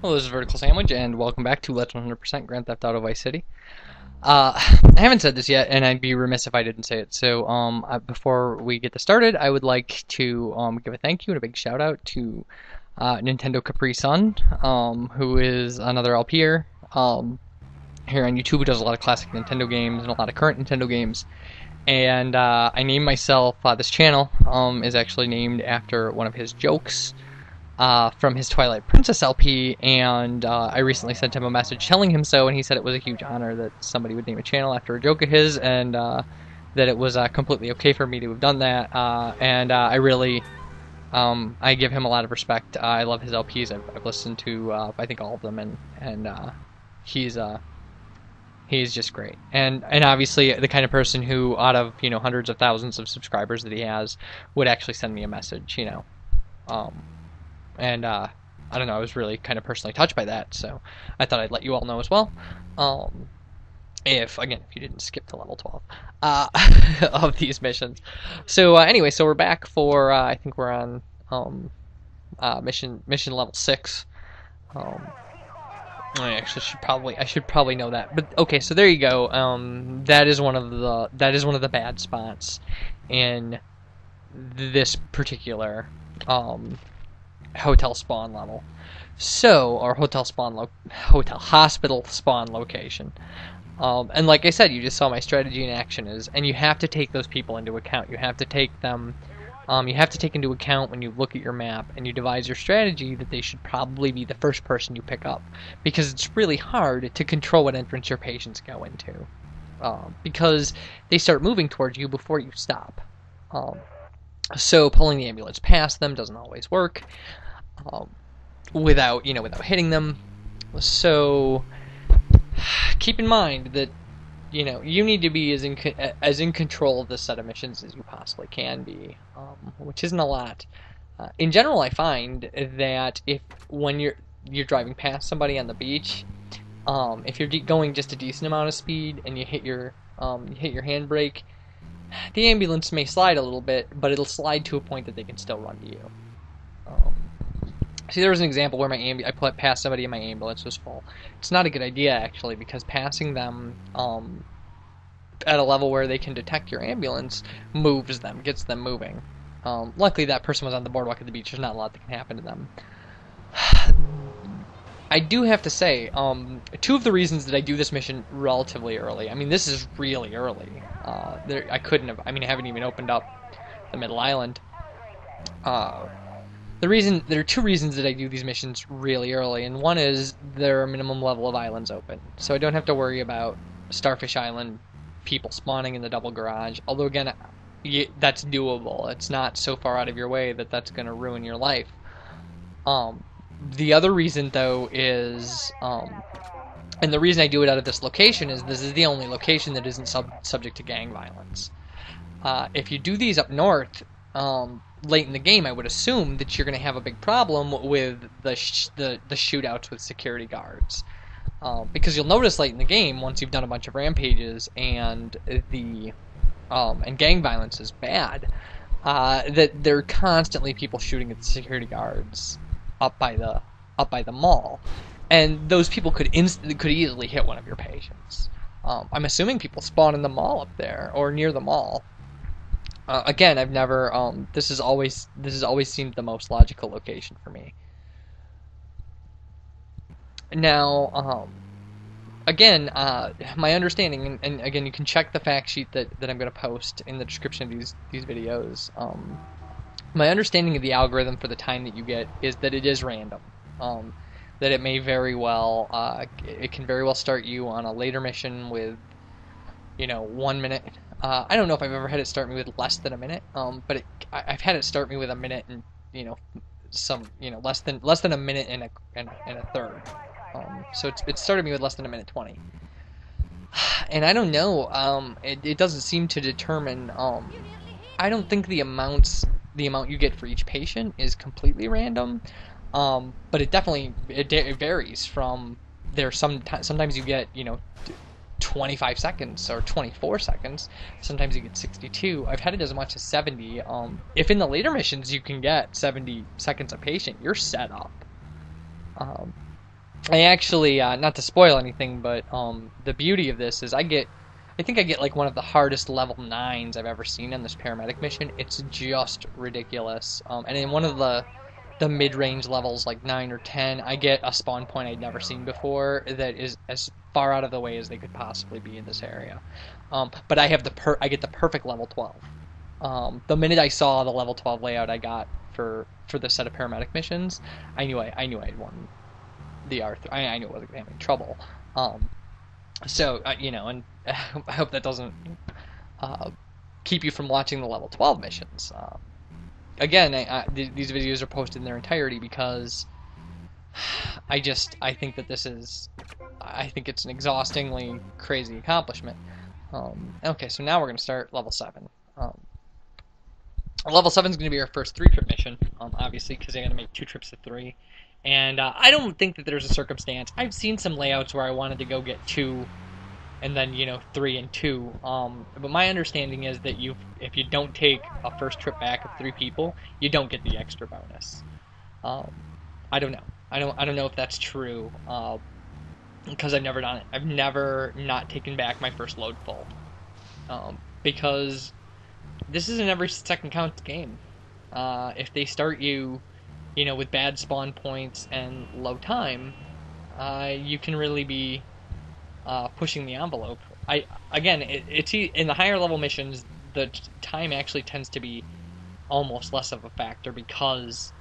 Hello, this is Vertical Sandwich, and welcome back to Let's 100% Grand Theft Auto Vice City. I haven't said this yet, and I'd be remiss if I didn't say it. So, before we get this started, I would like to give a thank you and a big shout out to Nintendo Capri Sun, who is another LPer here on YouTube who does a lot of classic Nintendo games and a lot of current Nintendo games. And I named myself, this channel is actually named after one of his jokes from his Twilight Princess LP, and I recently sent him a message telling him so, and he said it was a huge honor that somebody would name a channel after a joke of his, and that it was completely okay for me to have done that, and I really, I give him a lot of respect. I love his LPs. I've listened to, I think, all of them, and he's just great, and obviously the kind of person who, out of hundreds of thousands of subscribers that he has, would actually send me a message, and I don't know, I was really kind of personally touched by that, so I thought I'd let you all know as well. If you didn't skip to level 12 of these missions. So anyway, so we're back for I think we're on mission level 6. I should probably know that, but okay. So there you go. That is one of the bad spots in this particular hotel spawn level. So, or hospital spawn location. And like I said, you just saw my strategy in action and you have to take those people into account. You have to take them. You have to take into account when you look at your map and you devise your strategy that they should probably be the first person you pick up, because it's really hard to control what entrance your patients go into, because they start moving towards you before you stop. So pulling the ambulance past them doesn't always work without hitting them. So keep in mind that you need to be as in control of this set of missions as you possibly can be, which isn't a lot. In general, I find that when you're driving past somebody on the beach, if you're going just a decent amount of speed and you hit your handbrake, the ambulance may slide a little bit, but it'll slide to a point that they can still run to you. See, there was an example where I passed somebody and my ambulance was full. It's not a good idea, actually, because passing them at a level where they can detect your ambulance moves them, gets them moving. Luckily, that person was on the boardwalk at the beach. There's not a lot that can happen to them. I do have to say, two of the reasons that I do this mission relatively early. I mean, this is really early. I haven't even opened up the middle island. There are two reasons that I do these missions really early, and one is there are a minimum level of islands open, so I don't have to worry about Starfish Island people spawning in the double garage. Although again, that's doable. It's not so far out of your way that that's going to ruin your life. The other reason, though, is, and the reason I do it out of this location is this is the only location that isn't subject to gang violence. If you do these up north, late in the game, I would assume that you're going to have a big problem with the shootouts with security guards, because you'll notice late in the game, once you've done a bunch of rampages and and gang violence is bad, that there are constantly people shooting at the security guards up by the mall, and those people could easily hit one of your patients. I'm assuming people spawn in the mall up there or near the mall. Again, I've never. This has always seemed the most logical location for me. Now, again, my understanding, and again, you can check the fact sheet that I'm going to post in the description of these videos. My understanding of the algorithm for the time that you get is that it is random. That it may very well, it can very well start you on a later mission with, 1 minute. I don't know if I've ever had it start me with less than a minute, but I've had it start me with a minute and less than a minute and a third. So it started me with less than a minute 20. And I don't know. It doesn't seem to determine. I don't think the amount you get for each patient is completely random, but it varies from there. Sometimes you get 25 seconds or 24 seconds. Sometimes you get 62. I've had it as much as 70. If in the later missions you can get 70 seconds a patient, you're set up. I actually, not to spoil anything, but the beauty of this is I think I get like one of the hardest level 9s I've ever seen on this paramedic mission. It's just ridiculous. And in one of the mid-range levels, like 9 or 10, I get a spawn point I'd never seen before that is as far out of the way as they could possibly be in this area. But I have I get the perfect level 12. The minute I saw the level 12 layout I got for this set of paramedic missions, I knew I'd won the R3. I knew I wasn't gonna have any trouble. So you know, and I hope that doesn't keep you from watching the level 12 missions. Again, these videos are posted in their entirety because I think that I think it's an exhaustingly crazy accomplishment. Okay, so now we're gonna start level 7. Level 7 is going to be our first 3-trip mission, obviously, because they're going to make 2 trips to 3. And I don't think that there's a circumstance. I've seen some layouts where I wanted to go get 2 and then, 3 and 2. But my understanding is that if you don't take a first trip back of 3 people, you don't get the extra bonus. I don't know. I don't know if that's true, because I've never done it. I've never not taken back my first load full. Because this is an every second counts game. If they start you, with bad spawn points and low time, you can really be pushing the envelope. It's in the higher level missions, the time actually tends to be almost less of a factor because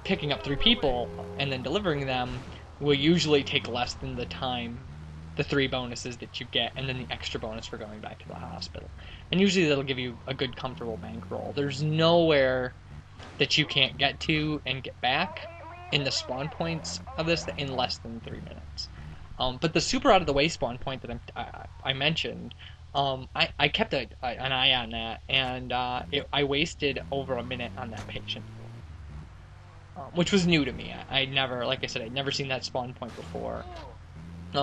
picking up 3 people and then delivering them will usually take less than the time, the 3 bonuses that you get, and then the extra bonus for going back to the hospital. And usually that'll give you a good, comfortable bankroll. There's nowhere that you can't get to and get back in the spawn points of this in less than 3 minutes. But the super out of the way spawn point that I mentioned, I kept an eye on that, and I wasted over a minute on that patient, which was new to me. Like I said, I'd never seen that spawn point before.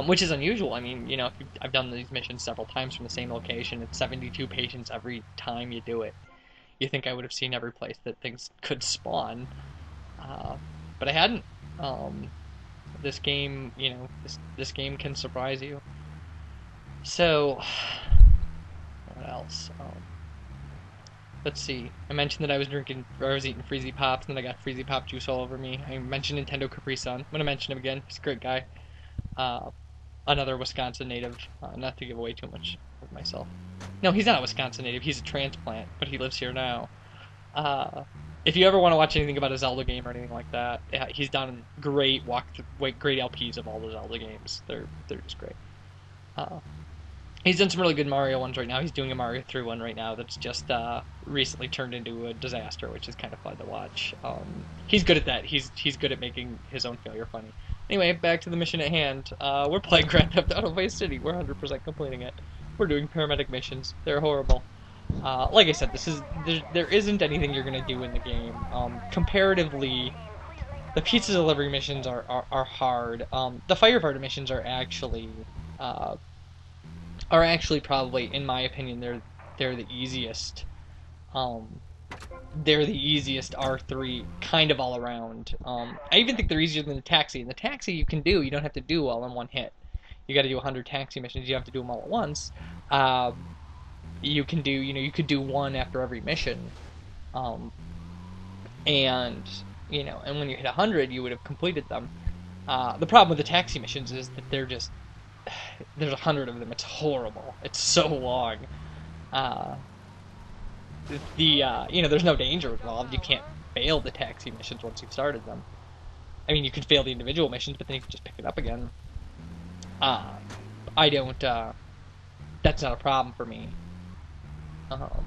Which is unusual. I mean, I've done these missions several times from the same location. It's 72 patients every time you do it. You think I would have seen every place that things could spawn, but I hadn't. This game, this game can surprise you. So, what else? Let's see. I mentioned that I was eating Freezy Pops, and then I got Freezy Pop juice all over me. I mentioned Nintendo Capri Sun. I'm gonna mention him again. He's a great guy. Another Wisconsin native, not to give away too much of myself. No, he's not a Wisconsin native, he's a transplant, but he lives here now. If you ever want to watch anything about a Zelda game or anything like that, he's done great great LPs of all the Zelda games. They're just great. He's done some really good Mario ones right now. He's doing a Mario 3 one right now that's just recently turned into a disaster, which is kind of fun to watch. He's good at that. He's good at making his own failure funny. Anyway, back to the mission at hand. We're playing Grand Theft Auto Vice City. We're 100% completing it. We're doing paramedic missions. They're horrible. Like I said, there isn't anything you're gonna do in the game. Comparatively, the pizza delivery missions are hard. The firefighter missions are actually probably, in my opinion, they're the easiest. They're the easiest R3 kind of all around. I even think they're easier than the taxi. And the taxi you don't have to do all in one hit. You got to do 100 taxi missions. You have to do them all at once. You could do one after every mission. And when you hit 100, you would have completed them. The problem with the taxi missions is that there's 100 of them. It's horrible. It's so long. There's no danger involved. You can't fail the taxi missions once you've started them. I mean, you can fail the individual missions, but then you can just pick it up again. I don't, that's not a problem for me. For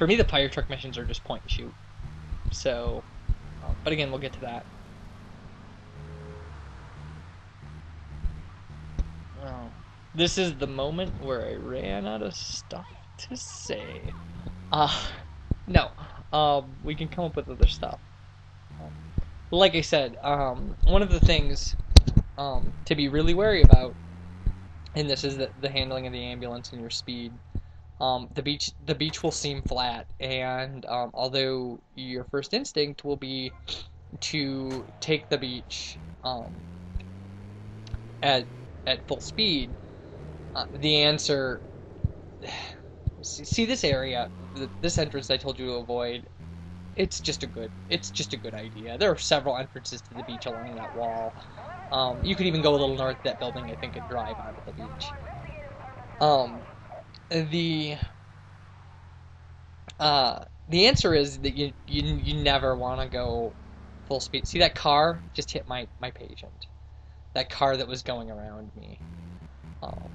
me, the fire truck missions are just point and shoot. So, but again, we'll get to that. This is the moment where I ran out of stuff to say. No. We can come up with other stuff. Like I said, one of the things to be really wary about in this is the handling of the ambulance and your speed. The beach will seem flat, and although your first instinct will be to take the beach at full speed, the answer. See this area, this entrance I told you to avoid. It's just a good idea. There are several entrances to the beach along that wall. You could even go a little north of that building, I think, and drive onto the beach. Um, the the answer is that you never want to go full speed. See that car just hit my patient. That car that was going around me. Um,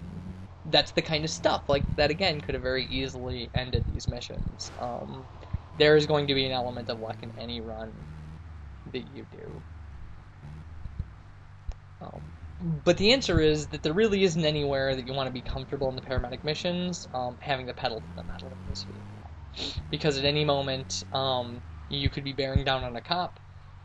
that's the kind of stuff like that again could have very easily ended these missions. There is going to be an element of luck in any run that you do. But the answer is that there really isn't anywhere that you want to be comfortable in the paramedic missions, having the pedal to the metal in this vehicle. Because at any moment, you could be bearing down on a cop,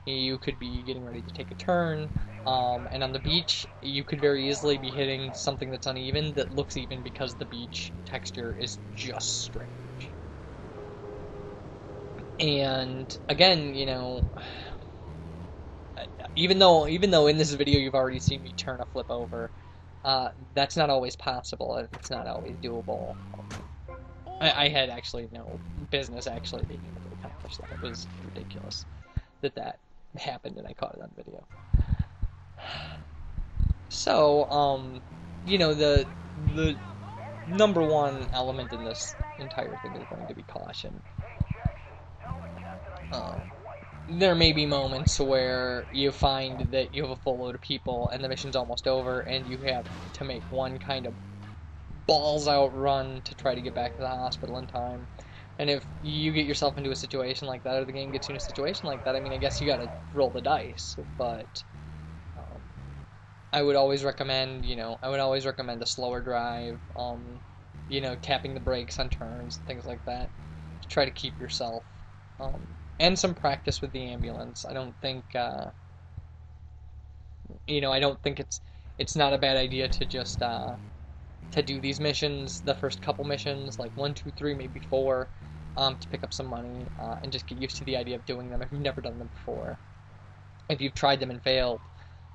you could be getting ready to take a turn, and on the beach, you could very easily be hitting something that's uneven that looks even because the beach texture is just strange. And again, you know, even though in this video you've already seen me turn a flip over, that's not always possible. It's not always doable. I had actually no business actually being able to accomplish that. It was ridiculous that happened and I caught it on video. So, you know, the number one element in this entire thing is going to be caution. There may be moments where you find that you have a full load of people and the mission's almost over and you have to make one kind of balls out run to try to get back to the hospital in time. And if you get yourself into a situation like that, or the game gets you in a situation like that, I mean, I guess you gotta roll the dice, but I would always recommend, a slower drive, you know, tapping the brakes on turns, things like that, to try to keep yourself, and some practice with the ambulance. I don't think, I don't think it's not a bad idea to just, to do these missions, the first couple missions, like 1, 2, 3, maybe 4, to pick up some money, and just get used to the idea of doing them if you've never done them before. If you've tried them and failed,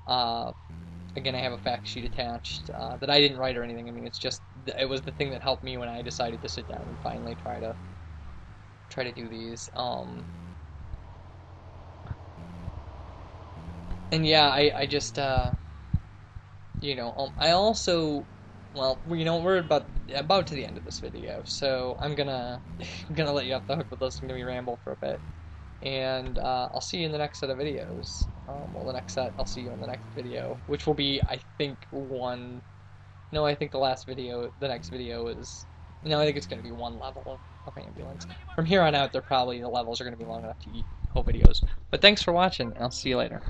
again, I have a fact sheet attached, that I didn't write or anything. I mean, it was the thing that helped me when I decided to sit down and finally try to do these. And yeah, I just, I also, well, we're about to the end of this video, so I'm gonna let you off the hook with listening to me ramble for a bit, and I'll see you in the next set of videos. I'll see you in the next video, which will be, I think, I think the next video is, I think it's gonna be one level of ambulance. From here on out, the levels are gonna be long enough to eat whole videos. But thanks for watching, and I'll see you later.